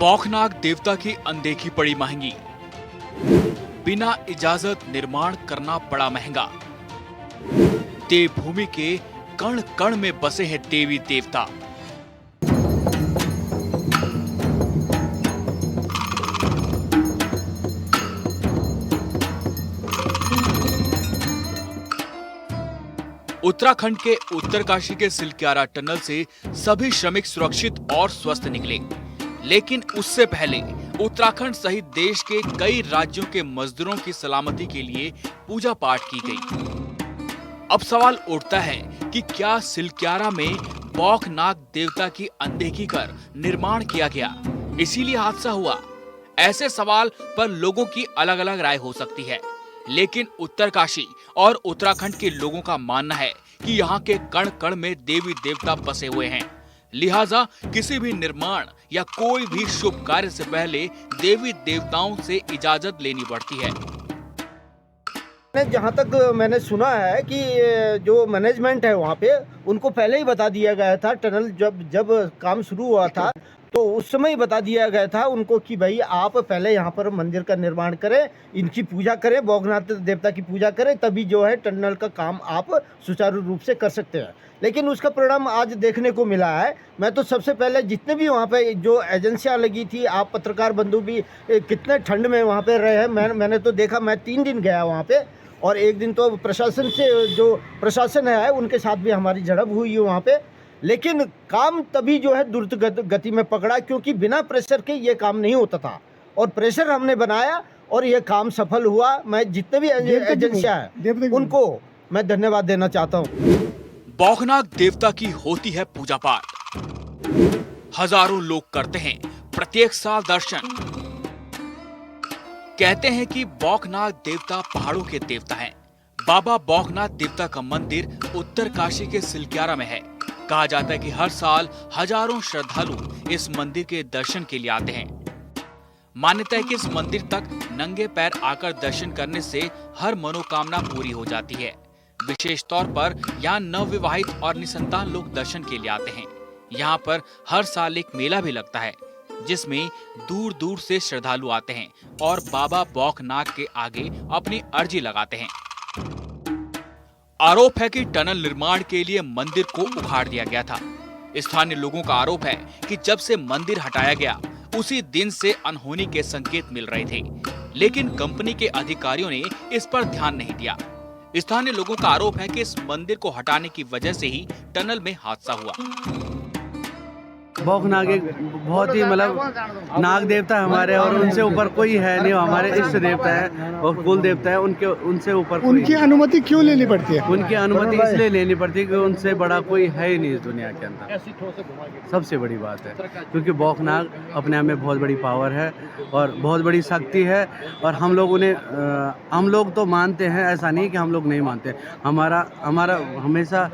बौखनाक देवता की अनदेखी पड़ी महंगी, बिना इजाजत निर्माण करना पड़ा महंगा। देवभूमि के कण कण में बसे हैं देवी देवता। उत्तराखंड के उत्तरकाशी के सिलक्यारा टनल से सभी श्रमिक सुरक्षित और स्वस्थ निकले, लेकिन उससे पहले उत्तराखंड सहित देश के कई राज्यों के मजदूरों की सलामती के लिए पूजा पाठ की गई। अब सवाल उठता है कि क्या सिलक्यारा में बौखनाक देवता की अनदेखी कर निर्माण किया गया, इसीलिए हादसा हुआ? ऐसे सवाल पर लोगों की अलग अलग राय हो सकती है, लेकिन उत्तरकाशी और उत्तराखंड के लोगों का मानना है कि यहाँ के कण कण में देवी देवता बसे हुए हैं, लिहाजा किसी भी निर्माण या कोई भी शुभ कार्य से पहले देवी देवताओं से इजाजत लेनी पड़ती है। जहाँ तक मैंने सुना है कि जो मैनेजमेंट है वहाँ पे उनको पहले ही बता दिया गया था, टनल जब काम शुरू हुआ था तो उस समय ही बता दिया गया था उनको कि भाई आप पहले यहाँ पर मंदिर का निर्माण करें, इनकी पूजा करें, बौखनाथ देवता की पूजा करें, तभी जो है टनल का काम आप सुचारू रूप से कर सकते हैं। लेकिन उसका परिणाम आज देखने को मिला है। मैं तो सबसे पहले जितने भी वहाँ पे जो एजेंसियाँ लगी थी, आप पत्रकार बंधु भी कितने ठंड में वहाँ पे रहे हैं, मैंने तो देखा। मैं 3 दिन गया वहाँ पे और एक दिन तो प्रशासन से जो प्रशासन है उनके साथ भी हमारी झड़प हुई है वहाँ पे। लेकिन काम तभी जो है द्रुत गति में पकड़ा, क्योंकि बिना प्रेशर के ये काम नहीं होता था और प्रेशर हमने बनाया और ये काम सफल हुआ। मैं जितने भी एजेंसियां हैं उनको मैं धन्यवाद देना चाहता हूँ। बौखनाक देवता की होती है पूजा पाठ, हजारों लोग करते हैं प्रत्येक साल दर्शन। कहते हैं कि बौखनाक देवता पहाड़ों के देवता हैं। बाबा बौखनाथ देवता का मंदिर उत्तरकाशी के सिलक्यारा में है। कहा जाता है कि हर साल हजारों श्रद्धालु इस मंदिर के दर्शन के लिए आते हैं। मान्यता है कि इस मंदिर तक नंगे पैर आकर दर्शन करने से हर मनोकामना पूरी हो जाती है। विशेष तौर पर यहाँ नवविवाहित और निसंतान लोग दर्शन के लिए आते हैं। यहाँ पर हर साल एक मेला भी लगता है, जिसमें दूर दूर से श्रद्धालु आते हैं और बाबा बौखनाथ के आगे अपनी अर्जी लगाते हैं। आरोप है कि टनल निर्माण के लिए मंदिर को उखाड़ दिया गया था। स्थानीय लोगों का आरोप है कि जब से मंदिर हटाया गया उसी दिन से अनहोनी के संकेत मिल रहे थे, लेकिन कंपनी के अधिकारियों ने इस पर ध्यान नहीं दिया। स्थानीय लोगों का आरोप है कि इस मंदिर को हटाने की वजह से ही टनल में हादसा हुआ। बौखनाग एक बहुत ही मतलब नाग देवता हमारे और उनसे ऊपर कोई है नहीं। हमारे इष्ट देवता है और कुल देवता है, उनसे ऊपर उनकी अनुमति क्यों लेनी पड़ती है? उनकी अनुमति इसलिए लेनी पड़ती है कि उनसे बड़ा कोई है ही नहीं इस दुनिया के अंदर। सबसे बड़ी बात है क्योंकि बौखनाग अपने आप में बहुत बड़ी पावर है और बहुत बड़ी शक्ति है और हम लोग तो मानते हैं, ऐसा नहीं कि हम लोग नहीं मानते। हमारा हमेशा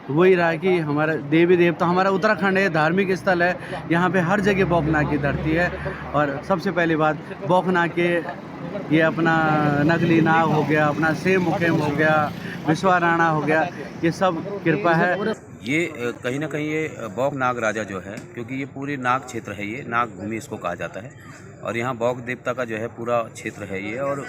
वही रहा कि हमारा देवी देवता, हमारा उत्तराखंड है, धार्मिक स्थल है, यहाँ पे हर जगह बौखनाग की धरती है। और सबसे पहली बात, बौखनाग के ये अपना नकली नाग हो गया, अपना सेम मुखेम हो गया, विश्वाराणा हो गया, ये सब कृपा है। ये कहीं ना कहीं ये बौखनाग राजा जो है, क्योंकि ये पूरे नाग क्षेत्र है, ये नाग भूमि इसको कहा जाता है और यहाँ बौख देवता का जो है पूरा क्षेत्र है ये। और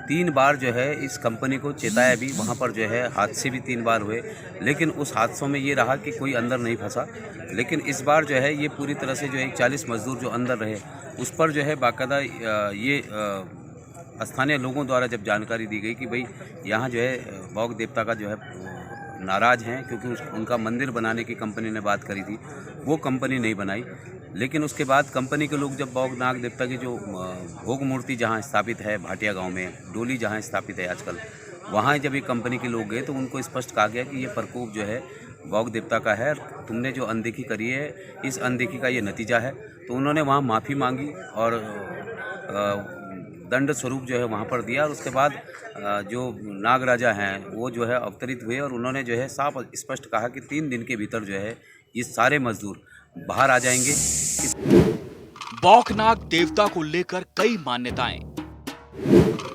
3 बार जो है इस कंपनी को चेताया भी, वहाँ पर जो है हादसे भी 3 बार हुए, लेकिन उस हादसों में ये रहा कि कोई अंदर नहीं फंसा। लेकिन इस बार जो है ये पूरी तरह से जो है 40 मजदूर जो अंदर रहे, उस पर जो है बाकायदा ये स्थानीय लोगों द्वारा जब जानकारी दी गई कि भाई यहाँ जो है बौख देवता का जो है नाराज़ हैं, क्योंकि उनका मंदिर बनाने की कंपनी ने बात करी थी, वो कंपनी नहीं बनाई। लेकिन उसके बाद कंपनी के लोग जब बौखनाग देवता की जो भोग मूर्ति जहाँ स्थापित है भाटिया गांव में, डोली जहाँ स्थापित है आजकल, वहाँ जब ये कंपनी के लोग गए तो उनको स्पष्ट कहा गया कि ये प्रकोप जो है बौख देवता का है, तुमने जो अनदेखी करी है इस अनदेखी का ये नतीजा है। तो उन्होंने वहाँ माफ़ी मांगी और दंड स्वरूप जो है वहाँ पर दिया। और उसके बाद जो नाग राजा हैं वो जो है अवतरित हुए और उन्होंने जो है साफ स्पष्ट कहा कि 3 दिन के भीतर जो है ये सारे मजदूर बाहर आ जाएंगे। बौखनाग देवता को लेकर कई मान्यताएं।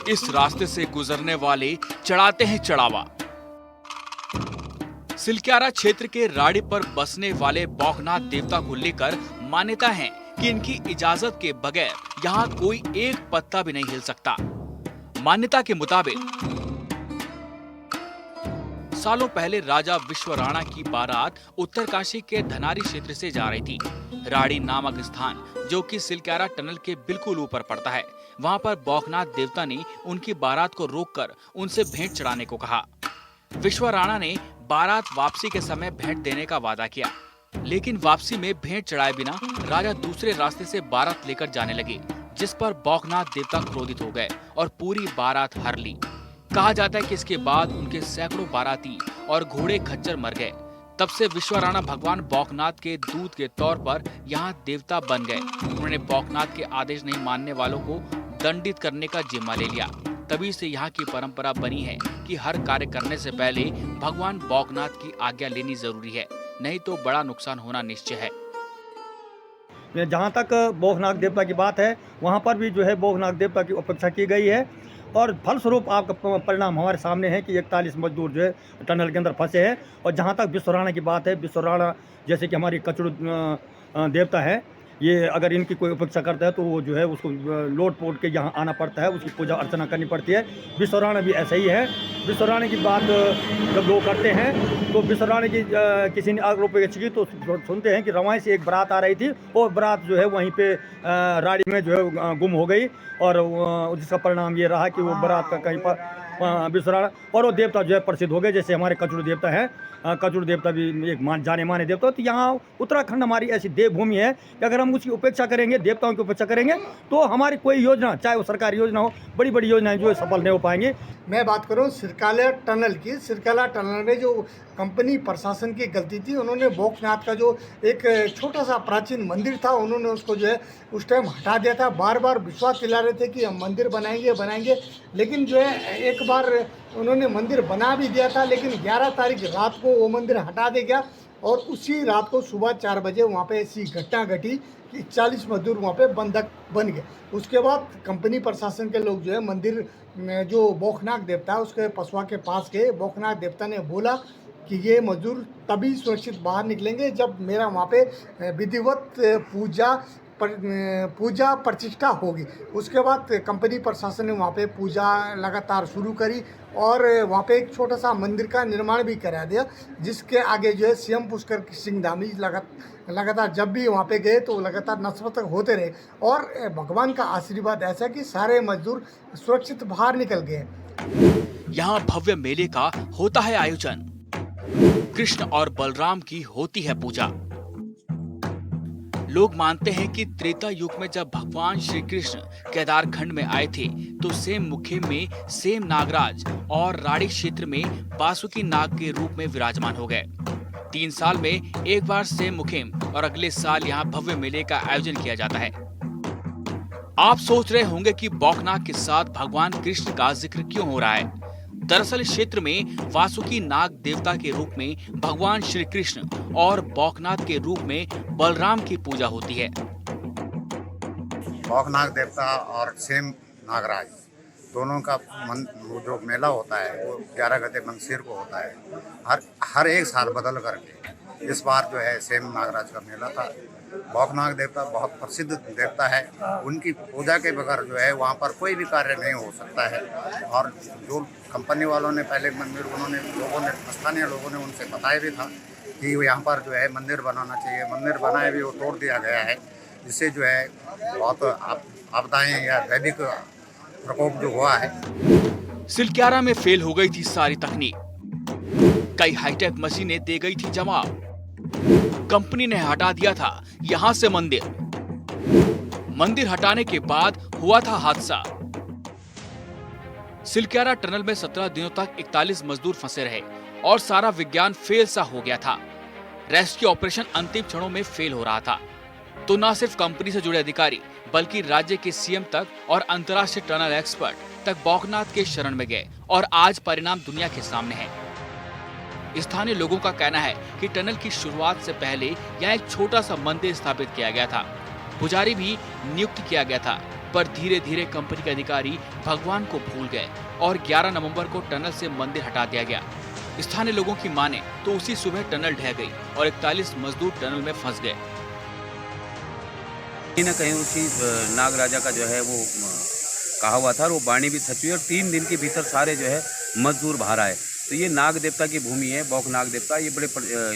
इस रास्ते से गुजरने वाले चढ़ाते हैं चढ़ावा। सिलक्यारा क्षेत्र के राड़ी पर बसने वाले बौखनाथ देवता को लेकर मान्यता है कि इनकी इजाजत के बगैर यहाँ कोई एक पत्ता भी नहीं हिल सकता। मान्यता के मुताबिक सालों पहले राजा विश्वराणा की बारात उत्तरकाशी के धनारी क्षेत्र से जा रही थी। राड़ी नामक स्थान, जो कि सिलक्यारा टनल के बिल्कुल ऊपर पड़ता है, वहां पर बौखनाथ देवता ने उनकी बारात को रोककर उनसे भेंट चढ़ाने को कहा। विश्वराणा ने बारात वापसी के समय भेंट देने का वादा किया, लेकिन वापसी में भेंट चढ़ाए बिना राजा दूसरे रास्ते से बारात लेकर जाने लगे, जिस पर बौखनाथ देवता क्रोधित हो गए और पूरी बारात हर ली। कहा जाता है कि इसके बाद उनके सैकड़ों बाराती और घोड़े खच्चर मर गए। तब से विश्वराणा भगवान बौखनाथ के दूत के तौर पर यहाँ देवता बन गए। उन्होंने बौखनाथ के आदेश नहीं मानने वालों को दंडित करने का जिम्मा ले लिया। तभी से यहाँ की परंपरा बनी है कि हर कार्य करने से पहले भगवान बौखनाथ की आज्ञा लेनी जरूरी है, नहीं तो बड़ा नुकसान होना निश्चय है। जहाँ तक बौखनाथ देवता की बात है, वहाँ पर भी जो है बौखनाथ देवता की उपेक्षा की गई है और फलस्वरूप आपका परिणाम हमारे सामने है कि 41 मजदूर जो है टनल के अंदर फंसे हैं। और जहाँ तक विश्वराणा की बात है, विश्वराणा जैसे कि हमारी कचड़ू देवता है, ये अगर इनकी कोई उपेक्षा करता है तो वो जो है उसको लोट पोट के यहाँ आना पड़ता है, उसकी पूजा अर्चना करनी पड़ती है। विश्वराणा भी ऐसा ही है। विश्वराणा की बात जब लोग करते हैं तो विश्वराणा की किसी ने आरोप की तो सुनते हैं कि रवाई से एक बारात आ रही थी, वो बारात जो है वहीं पे राड़ी में जो है गुम हो गई और जिसका परिणाम ये रहा कि वो बारात का कहीं पर विश्वराणा और वो देवता जो है प्रसिद्ध हो गए। जैसे हमारे कचड़ू देवता है, कचड़ू देवता भी एक जाने माने देवता। तो यहाँ उत्तराखंड हमारी ऐसी देवभूमि है कि अगर हम उसकी उपेक्षा करेंगे, देवताओं की उपेक्षा करेंगे, तो हमारी कोई योजना, चाहे वो सरकारी योजना हो, बड़ी बड़ी योजनाएं जो है सफल नहीं हो पाएंगी। मैं बात करूं सिरकाला टनल की। सिरकाला टनल में जो कंपनी प्रशासन की गलती थी, उन्होंने बौखनाथ का जो एक छोटा सा प्राचीन मंदिर था, उन्होंने उसको जो है उस टाइम हटा दिया था। बार बार विश्वास दिला रहे थे कि हम मंदिर बनाएंगे, लेकिन जो है एक बार उन्होंने मंदिर बना भी दिया था, लेकिन 11 तारीख रात को वो मंदिर हटा दिया गया और उसी रात को सुबह 4 बजे वहाँ पे ऐसी घटना घटी कि 40 मजदूर वहाँ पे बंधक बन गए। उसके बाद कंपनी प्रशासन के लोग जो है मंदिर में जो बौखनाथ देवता है उसके पसवा के पास गए। बौखनाथ देवता ने बोला कि ये मजदूर तभी सुरक्षित बाहर निकलेंगे जब मेरा वहाँ पे विधिवत पूजा प्रतिष्ठा होगी। उसके बाद कंपनी प्रशासन ने वहाँ पे पूजा लगातार शुरू करी और वहाँ पे एक छोटा सा मंदिर का निर्माण भी करा दिया, जिसके आगे जो है सीएम पुष्कर सिंह धामी लगातार जब भी वहाँ पे गए तो लगातार नतमस्तक होते रहे और भगवान का आशीर्वाद ऐसा कि सारे मजदूर सुरक्षित बाहर निकल गए। यहाँ भव्य मेले का होता है आयोजन। कृष्ण और बलराम की होती है पूजा। लोग मानते हैं कि त्रेता युग में जब भगवान श्री कृष्ण केदारखंड में आए थे तो सेम मुखेम में सेम नागराज और राड़ी क्षेत्र में बासुकी नाग के रूप में विराजमान हो गए। 3 साल में एक बार सेम मुखेम और अगले साल यहाँ भव्य मेले का आयोजन किया जाता है। आप सोच रहे होंगे कि बौखनाथ के साथ भगवान कृष्ण का जिक्र क्यों हो रहा है। दरअसल क्षेत्र में वासुकी नाग देवता के रूप में भगवान श्री कृष्ण और बौखनाथ के रूप में बलराम की पूजा होती है। बौखनाथ देवता और सेम नागराज दोनों का जो मेला होता है वो 11 गते मंगसिर को होता है। हर एक साल बदल करके इस बार जो है सेम नागराज का मेला था। बौखनाथ देवता बहुत प्रसिद्ध देवता है। उनकी पूजा के बगैर जो है वहाँ पर कोई भी कार्य नहीं हो सकता है। और जो कंपनी वालों ने पहले मंदिर स्थानीय लोगों ने उनसे बताया भी था कि यहाँ पर जो है मंदिर बनाना चाहिए। मंदिर बनाए भी वो तोड़ दिया गया है, जिससे जो है बहुत आपदाएं या दैविक प्रकोप जो हुआ है। सिलक्यारा में फेल हो गई थी सारी तकनीक। कई हाईटेक मशीनें दे गई थी जवाब। कंपनी ने हटा दिया था यहां से मंदिर हटाने के बाद हुआ था हादसा। सिलक्यारा टनल में 17 दिनों तक 41 मजदूर फंसे रहे और सारा विज्ञान फेल सा हो गया था। रेस्क्यू ऑपरेशन अंतिम क्षणों में फेल हो रहा था। तो न सिर्फ कंपनी से जुड़े अधिकारी बल्कि राज्य के सीएम तक और अंतर्राष्ट्रीय टनल एक्सपर्ट तक बौखनाथ के शरण में गए और आज परिणाम दुनिया के सामने है। स्थानीय लोगों का कहना है कि टनल की शुरुआत से पहले यहाँ एक छोटा सा मंदिर स्थापित किया गया था। पुजारी भी नियुक्त किया गया था, पर धीरे धीरे कंपनी के अधिकारी भगवान को भूल गए और 11 नवंबर को टनल से मंदिर हटा दिया गया। स्थानीय लोगों की माने तो उसी सुबह टनल ढह गई और 41 मजदूर टनल में फंस गए। कहीं ना कहीं उसी नाग राजा का जो है वो कहा हुआ था और वो वाणी भी सच हुई और 3 दिन के भीतर सारे जो है मजदूर बाहर आए। तो ये नाग देवता की भूमि है, बौख नाग देवता। ये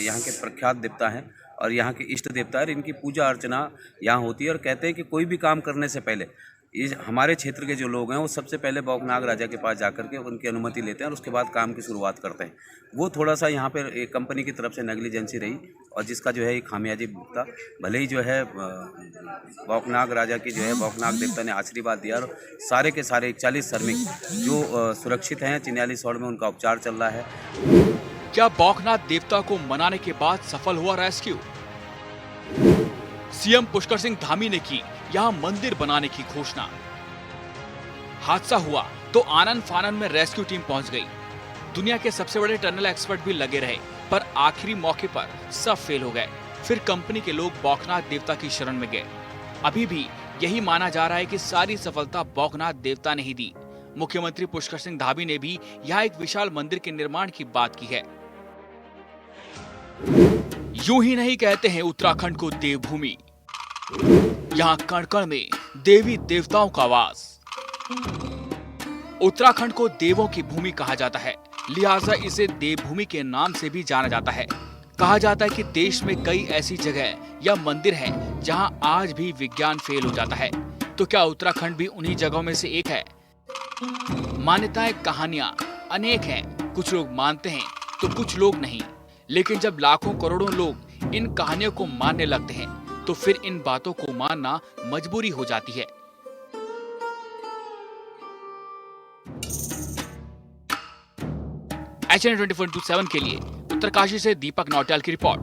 यहाँ के प्रख्यात देवता हैं और यहाँ के इष्ट देवता है। इनकी पूजा अर्चना यहाँ होती है और कहते हैं कि कोई भी काम करने से पहले ये हमारे क्षेत्र के जो लोग हैं वो सबसे पहले बौख नाग राजा के पास जाकर के उनकी अनुमति लेते हैं और उसके बाद काम की शुरुआत करते हैं। वो थोड़ा सा यहाँ पर एक कंपनी की तरफ से नेग्लिजेंसी रही और जिसका जो है ये खामियाजी भुगता। भले ही जो है बौख नाग राजा की जो है बौख नाग देवता ने आशीर्वाद दिया और सारे के सारे 41 श्रमिक जो सुरक्षित हैं चिन्यालीसौड़ में, उनका उपचार चल रहा है। क्या बौखनाथ देवता को मनाने के बाद सफल हुआ रेस्क्यू? सीएम पुष्कर सिंह धामी ने की यहां मंदिर बनाने की घोषणा। हादसा हुआ तो आनन फानन में रेस्क्यू टीम पहुंच गई। दुनिया के सबसे बड़े टनल एक्सपर्ट भी लगे रहे, पर आखिरी मौके पर सब फेल हो गए। फिर कंपनी के लोग बौखनाथ देवता की शरण में गए। अभी भी यही माना जा रहा है कि सारी सफलता बौखनाथ देवता ने ही दी। मुख्यमंत्री पुष्कर सिंह धामी ने भी यहाँ एक विशाल मंदिर के निर्माण की बात की है। यूं ही नहीं कहते हैं उत्तराखंड को देवभूमि। यहाँ कण कण में देवी देवताओं का वास। उत्तराखंड को देवों की भूमि कहा जाता है, लिहाजा इसे देवभूमि के नाम से भी जाना जाता है। कहा जाता है कि देश में कई ऐसी जगह या मंदिर हैं जहां आज भी विज्ञान फेल हो जाता है। तो क्या उत्तराखंड भी उन्हीं जगहों में से एक है? मान्यताएं, कहानियां अनेक हैं। कुछ लोग मानते हैं तो कुछ लोग नहीं। लेकिन जब लाखों करोड़ों लोग इन कहानियों को मानने लगते हैं तो फिर इन बातों को मानना मजबूरी हो जाती है। HN 24/7 के लिए उत्तरकाशी से दीपक नौटियाल की रिपोर्ट।